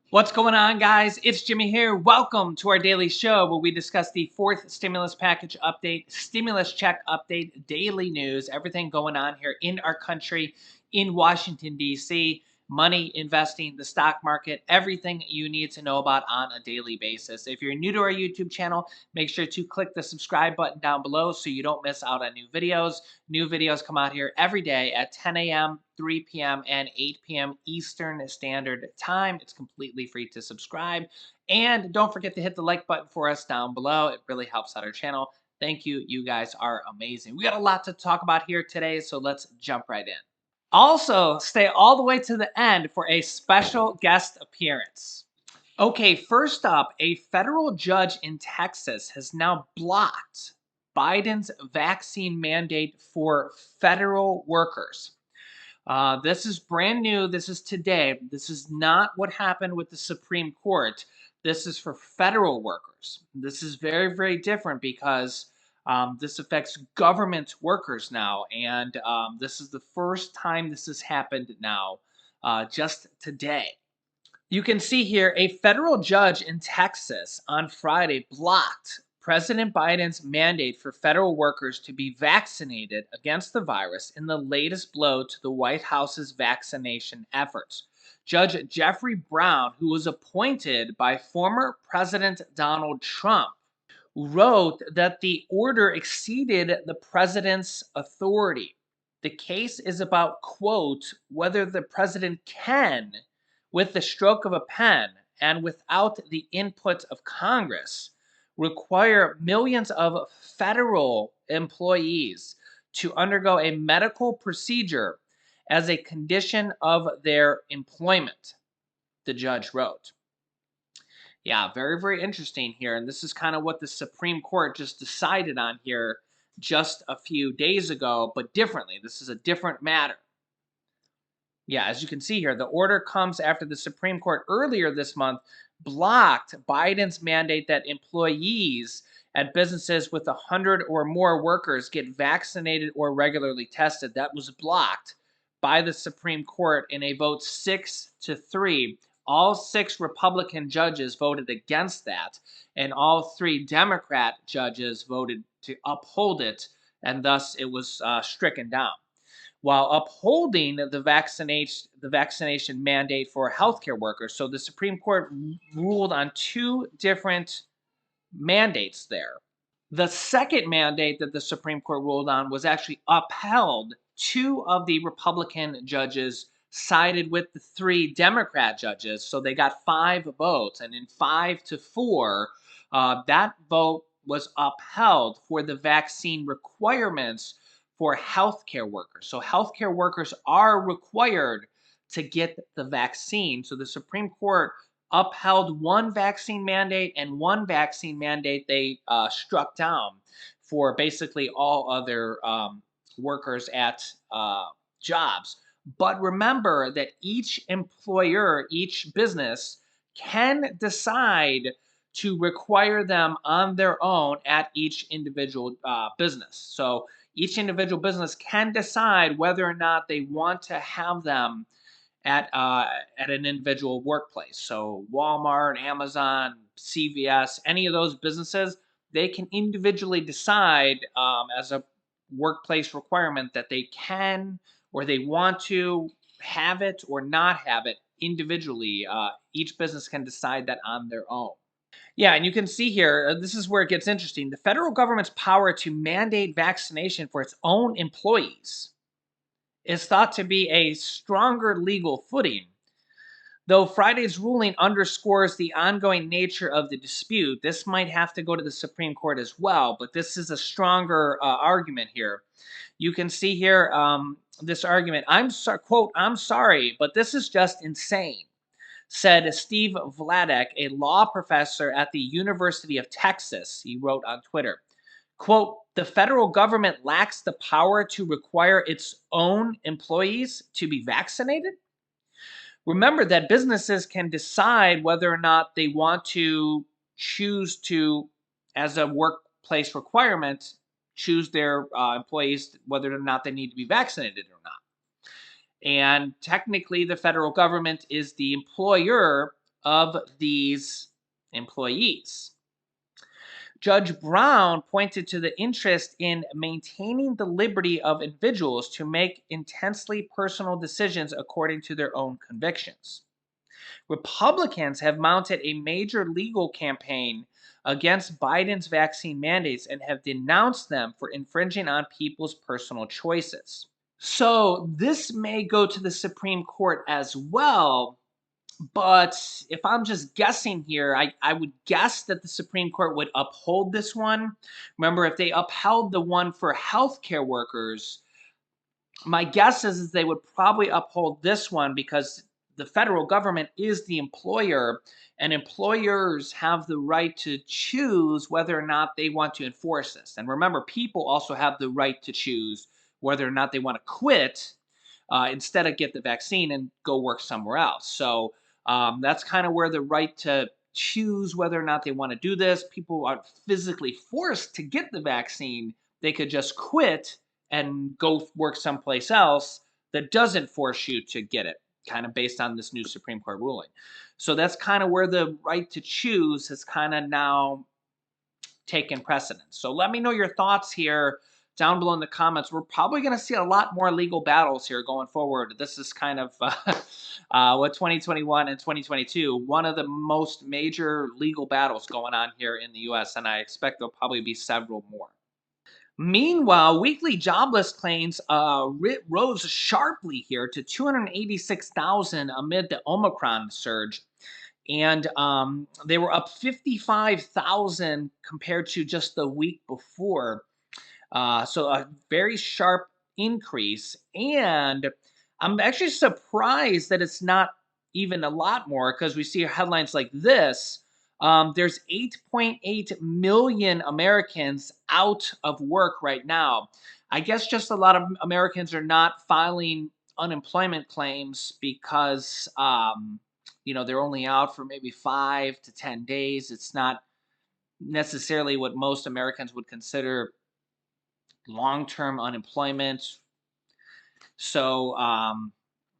What's going on, guys? It's Jimmy here. Welcome to our daily show where we discuss the fourth stimulus package update, stimulus check update, daily news, everything going on here in our country, in Washington, D.C., money, investing, the stock market, everything you need to know about on a daily basis. If you're new to our YouTube channel, make sure to click the subscribe button down below so you don't miss out on new videos. New videos come out here every day at 10 a.m., 3 p.m., and 8 p.m. Eastern Standard Time. It's completely free to subscribe. And don't forget to hit the like button for us down below. It really helps out our channel. Thank you. You guys are amazing. We got a lot to talk about here today, so let's jump right in. Also, stay all the way to the end for a special guest appearance. Okay, first up, a federal judge in Texas has now blocked Biden's vaccine mandate for federal workers. This is brand new. This is today. This is not what happened with the Supreme Court. This is for federal workers. This is very, very different because this affects government workers now. And this is the first time this has happened now, just today. You can see here a federal judge in Texas on Friday blocked President Biden's mandate for federal workers to be vaccinated against the virus in the latest blow to the White House's vaccination efforts. Judge Jeffrey Brown, who was appointed by former President Donald Trump, wrote that the order exceeded the president's authority. The case is about, quote, whether the president can, with the stroke of a pen and without the input of Congress, require millions of federal employees to undergo a medical procedure as a condition of their employment, the judge wrote. Yeah, very, very interesting here. And this is kind of what the Supreme Court just decided on here just a few days ago, but differently. This is a different matter. Yeah, as you can see here, the order comes after the Supreme Court earlier this month blocked Biden's mandate that employees at businesses with 100 or more workers get vaccinated or regularly tested. That was blocked by the Supreme Court in a vote 6-3. All 6 Republican judges voted against that, and all 3 Democrat judges voted to uphold it, and thus it was stricken down while upholding the vaccination mandate for healthcare workers. So the Supreme Court ruled on 2 different mandates there. The second mandate that the Supreme Court ruled on was actually upheld. 2 of the Republican judges sided with the 3 Democrat judges, so they got 5 votes, and in 5-4, that vote was upheld for the vaccine requirements for healthcare workers. So healthcare workers are required to get the vaccine. So the Supreme Court upheld one vaccine mandate, and one vaccine mandate they struck down for basically all other workers at jobs. But remember that each employer, each business can decide to require them on their own at each individual business. So each individual business can decide whether or not they want to have them at an individual workplace. So Walmart, Amazon, CVS, any of those businesses, they can individually decide as a workplace requirement that they can or they want to have it or not have it individually. Each business can decide that on their own. Yeah, and you can see here, this is where it gets interesting. The federal government's power to mandate vaccination for its own employees is thought to be a stronger legal footing. Though Friday's ruling underscores the ongoing nature of the dispute, this might have to go to the Supreme Court as well, but this is a stronger argument here. You can see here this argument, quote, I'm sorry, but this is just insane, said Steve Vladek, a law professor at the University of Texas. He wrote on Twitter, quote, the federal government lacks the power to require its own employees to be vaccinated. Remember that businesses can decide whether or not they want to choose to, as a workplace requirement, choose their employees whether or not they need to be vaccinated or not. And technically, the federal government is the employer of these employees. Judge Brown pointed to the interest in maintaining the liberty of individuals to make intensely personal decisions according to their own convictions. Republicans have mounted a major legal campaign against Biden's vaccine mandates and have denounced them for infringing on people's personal choices. So, this may go to the Supreme Court as well. But if I'm just guessing here, I would guess that the Supreme Court would uphold this one. Remember, if they upheld the one for healthcare workers, my guess is they would probably uphold this one because the federal government is the employer, and employers have the right to choose whether or not they want to enforce this. And remember, people also have the right to choose whether or not they want to quit instead of get the vaccine and go work somewhere else. So that's kind of where the right to choose whether or not they want to do this. People aren't physically forced to get the vaccine. They could just quit and go work someplace else that doesn't force you to get it, kind of based on this new Supreme Court ruling. So that's kind of where the right to choose has kind of now taken precedence. So let me know your thoughts here down below in the comments. We're probably going to see a lot more legal battles here going forward. This is kind of what 2021 and 2022, one of the most major legal battles going on here in the U.S., and I expect there'll probably be several more. Meanwhile, weekly jobless claims rose sharply here to 286,000 amid the Omicron surge. And they were up 55,000 compared to just the week before. So a very sharp increase. And I'm actually surprised that it's not even a lot more because we see headlines like this. There's 8.8 million Americans out of work right now. I guess just a lot of Americans are not filing unemployment claims because they're only out for maybe 5 to 10 days. It's not necessarily what most Americans would consider long-term unemployment. So,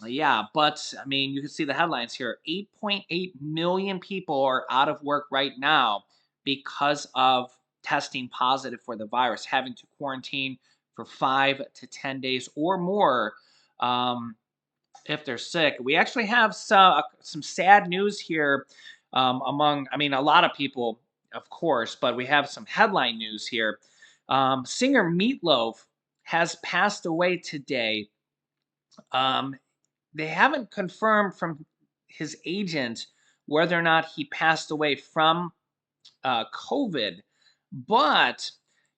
yeah, but I mean, you can see the headlines here. 8.8 million people are out of work right now because of testing positive for the virus, having to quarantine for 5 to 10 days or more if they're sick. We actually have some sad news here a lot of people, of course, but we have some headline news here. Singer Meatloaf has passed away today. Um, they haven't confirmed from his agent whether or not he passed away from COVID, but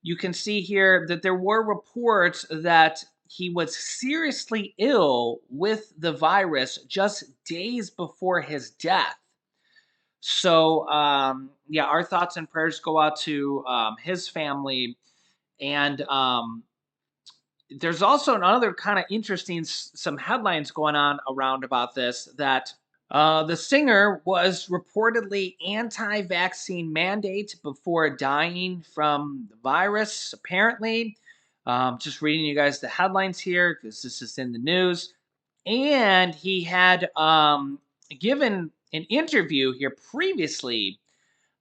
you can see here that there were reports that he was seriously ill with the virus just days before his death. So, yeah, our thoughts and prayers go out to his family. And there's also another kind of interesting, some headlines going on around about this that the singer was reportedly anti-vaccine mandate before dying from the virus, apparently. Just reading you guys the headlines here because this is in the news. And he had given an interview here previously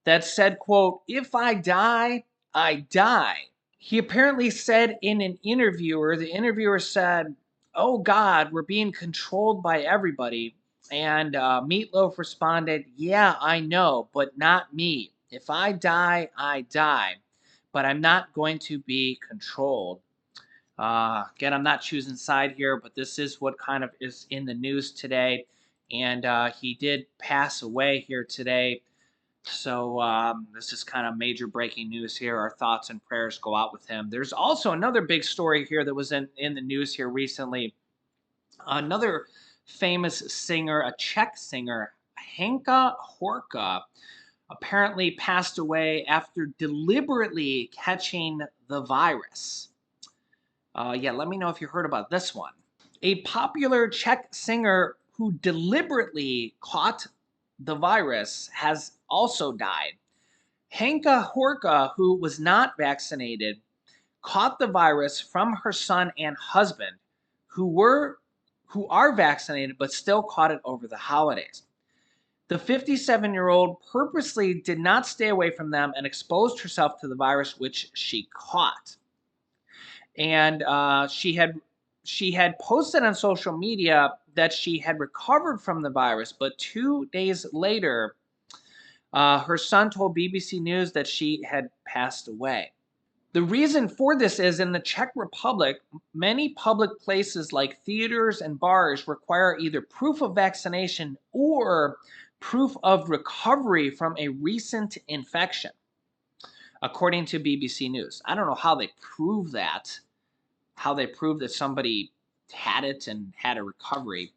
that said, quote, "If I die, I die." He apparently said in an interviewer, the interviewer said, "Oh God, we're being controlled by everybody." And Meatloaf responded, "Yeah, I know, but not me. If I die, I die. But I'm not going to be controlled." Again, I'm not choosing side here, but this is what kind of is in the news today. And he did pass away here today. So this is kind of major breaking news here. Our thoughts and prayers go out with him. There's also another big story here that was in the news here recently. Another famous singer, a Czech singer, Hanka Horka, apparently passed away after deliberately catching the virus. Yeah, let me know if you heard about this one. A popular Czech singer who deliberately caught the virus has also died. Hanka Horka, who was not vaccinated, caught the virus from her son and husband, who are vaccinated but still caught it over the holidays. The 57-year-old purposely did not stay away from them and exposed herself to the virus, which she caught. And she had posted on social media that she had recovered from the virus, but 2 days later, her son told BBC News that she had passed away. The reason for this is in the Czech Republic, many public places like theaters and bars require either proof of vaccination or proof of recovery from a recent infection, according to BBC News. I don't know how they prove that, somebody had it and had a recovery.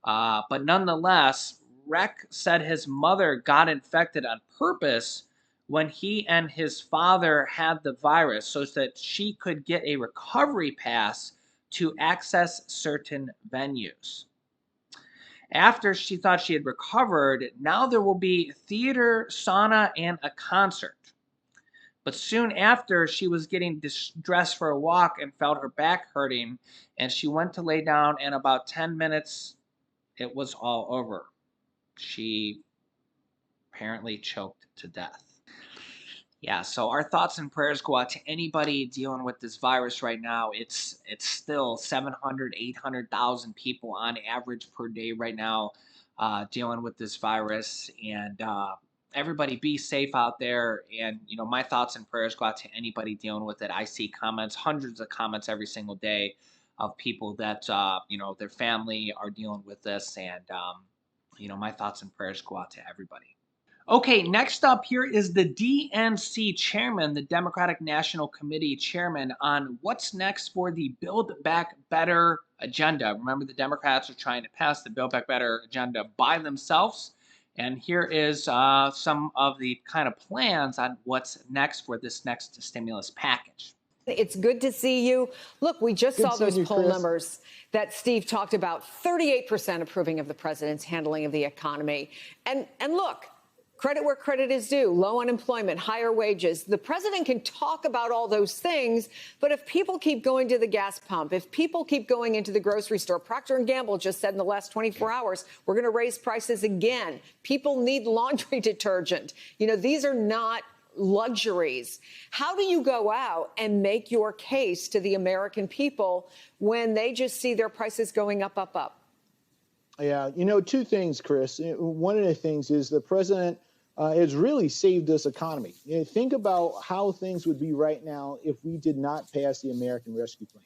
But nonetheless, Rek said his mother got infected on purpose when he and his father had the virus so that she could get a recovery pass to access certain venues. After she thought she had recovered, now there will be theater, sauna, and a concert. But soon after, she was getting dressed for a walk and felt her back hurting, and she went to lay down, and about 10 minutes, it was all over. She apparently choked to death. Yeah, so our thoughts and prayers go out to anybody dealing with this virus right now. It's still 700, 800,000 people on average per day right now dealing with this virus. And everybody be safe out there. And, my thoughts and prayers go out to anybody dealing with it. I see comments, hundreds of comments every single day of people that, their family are dealing with this. And, my thoughts and prayers go out to everybody. Okay, next up here is the DNC chairman, the Democratic National Committee chairman, on what's next for the Build Back Better agenda. Remember, the Democrats are trying to pass the Build Back Better agenda by themselves. And here is some of the kind of plans on what's next for this next stimulus package. It's good to see you. Look, we just saw those poll numbers that Steve talked about, 38% approving of the president's handling of the economy. And look, credit where credit is due, low unemployment, higher wages. The president can talk about all those things, but if people keep going to the gas pump, if people keep going into the grocery store, Procter & Gamble just said in the last 24 hours, we're going to raise prices again. People need laundry detergent. These are not luxuries. How do you go out and make your case to the American people when they just see their prices going up, up, up? Yeah, two things, Chris. One of the things is the president has really saved this economy. Think about how things would be right now if we did not pass the American Rescue Plan.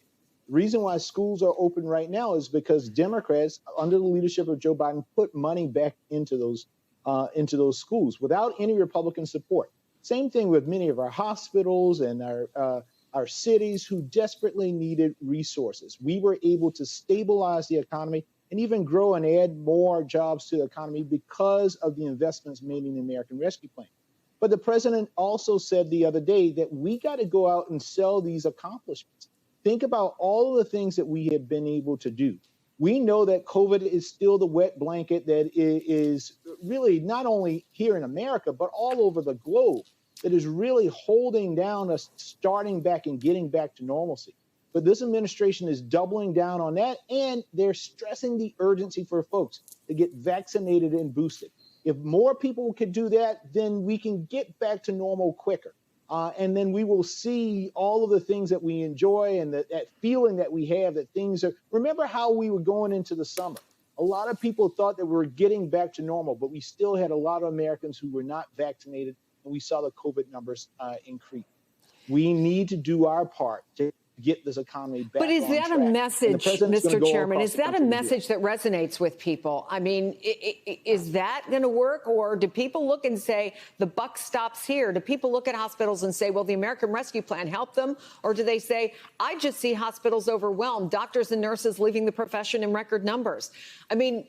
The reason why schools are open right now is because Democrats, under the leadership of Joe Biden, put money back into those schools without any Republican support. Same thing with many of our hospitals and our cities who desperately needed resources. We were able to stabilize the economy and even grow and add more jobs to the economy because of the investments made in the American Rescue Plan. But the president also said the other day that we got to go out and sell these accomplishments. Think about all of the things that we have been able to do. We know that COVID is still the wet blanket that is really not only here in America, but all over the globe, that is really holding down us starting back and getting back to normalcy. But this administration is doubling down on that, and they're stressing the urgency for folks to get vaccinated and boosted. If more people could do that, then we can get back to normal quicker. And then we will see all of the things that we enjoy and that feeling that we have that things are. Remember how we were going into the summer. A lot of people thought that we were getting back to normal, but we still had a lot of Americans who were not vaccinated, and we saw the COVID numbers increase. We need to do our part to get this economy back. But is on that track. a message, Mr. Chairman? Is that a message that that resonates with people? I mean, is that going to work? Or do people look and say the buck stops here? Do people look at hospitals and say, well, the American Rescue Plan helped them? Or do they say, I just see hospitals overwhelmed, doctors and nurses leaving the profession in record numbers? I mean,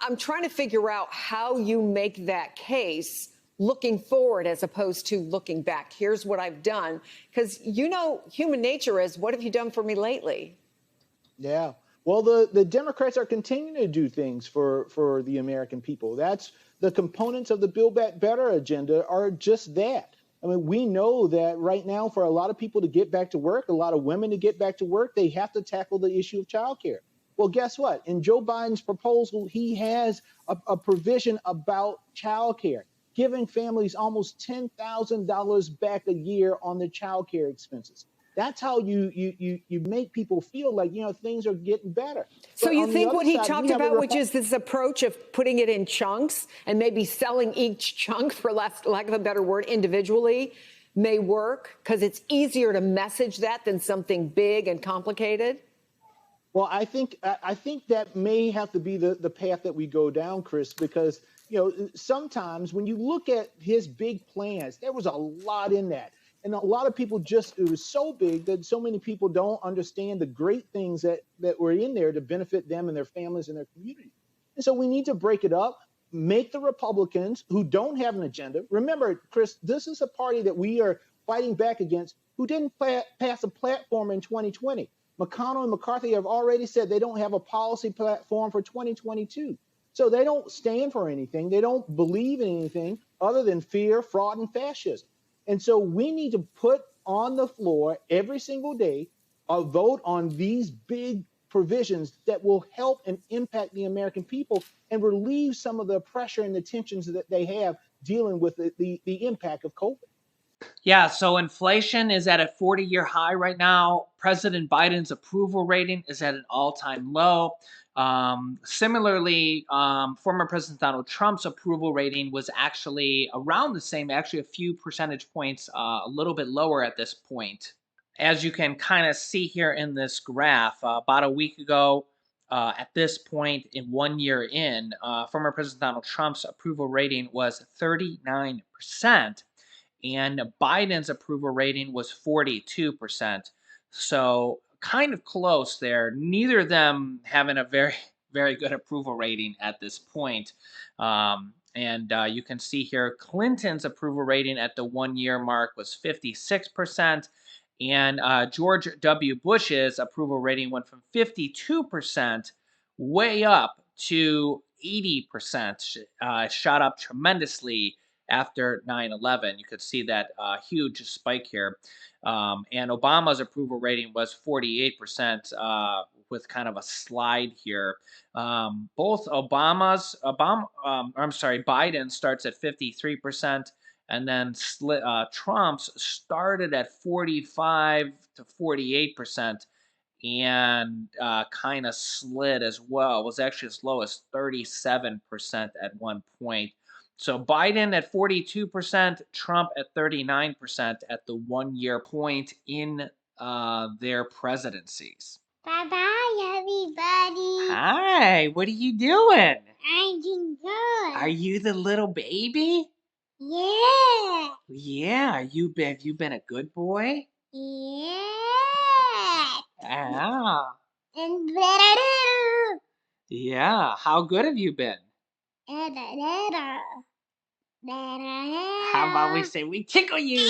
I'm trying to figure out how you make that case looking forward as opposed to looking back. Here's what I've done. Because, human nature is, what have you done for me lately? Yeah. Well, the Democrats are continuing to do things for the American people. That's the components of the Build Back Better agenda are just that. I mean, we know that right now for a lot of people to get back to work, a lot of women to get back to work, they have to tackle the issue of childcare. Well, guess what? In Joe Biden's proposal, he has a provision about childcare, giving families almost $10,000 back a year on their childcare expenses. That's how you make people feel like, things are getting better. So But you on the think other what he side, we talked have a about, which is this approach of putting it in chunks and maybe selling each chunk, for lack of a better word, individually, may work because it's easier to message that than something big and complicated? Well, I think that may have to be the path that we go down, Chris, because sometimes when you look at his big plans, there was a lot in that. And a lot of people it was so big that so many people don't understand the great things that were in there to benefit them and their families and their community. And so we need to break it up, make the Republicans who don't have an agenda. Remember, Chris, this is a party that we are fighting back against who didn't pass a platform in 2020. McConnell and McCarthy have already said they don't have a policy platform for 2022. So they don't stand for anything. They don't believe in anything other than fear, fraud, and fascism. And so we need to put on the floor every single day a vote on these big provisions that will help and impact the American people and relieve some of the pressure and the tensions that they have dealing with the impact of COVID. Yeah, so inflation is at a 40-year high right now. President Biden's approval rating is at an all-time low. Similarly, former President Donald Trump's approval rating was actually around the same, actually a few percentage points, a little bit lower at this point. As you can kind of see here in this graph, about a week ago, at this point, in 1 year in, former President Donald Trump's approval rating was 39%. And Biden's approval rating was 42%. So kind of close there. Neither of them having a very, very good approval rating at this point. And you can see here Clinton's approval rating at the 1 year mark was 56%. And George W. Bush's approval rating went from 52% way up to 80%, shot up tremendously after 9/11. You could see that huge spike here. And Obama's approval rating was 48%, with kind of a slide here. Both Biden starts at 53%, and then Trump's started at 45 to 48%. And kind of slid as well. It was actually as low as 37% at one point. So Biden at 42%, Trump at 39% at the 1 year point in their presidencies. Bye bye, everybody. Hi, what are you doing? I'm doing good. Are you the little baby? Yeah. Yeah, have you been a good boy? Yeah. Ah. And better. Yeah, how good have you been? Better. How about we say we tickle you?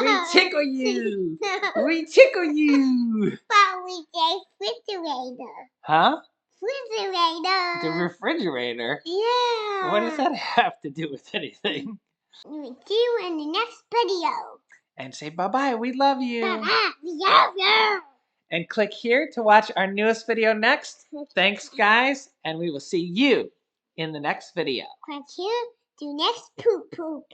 We tickle you. We tickle you. But we say refrigerator. Huh? Refrigerator. The refrigerator? Yeah. What does that have to do with anything? We'll see you in the next video. And say bye-bye. We love you. Bye-bye. We love you. And click here to watch our newest video next. Thanks, guys. And we will see you in the next video. Click here to next poop poop.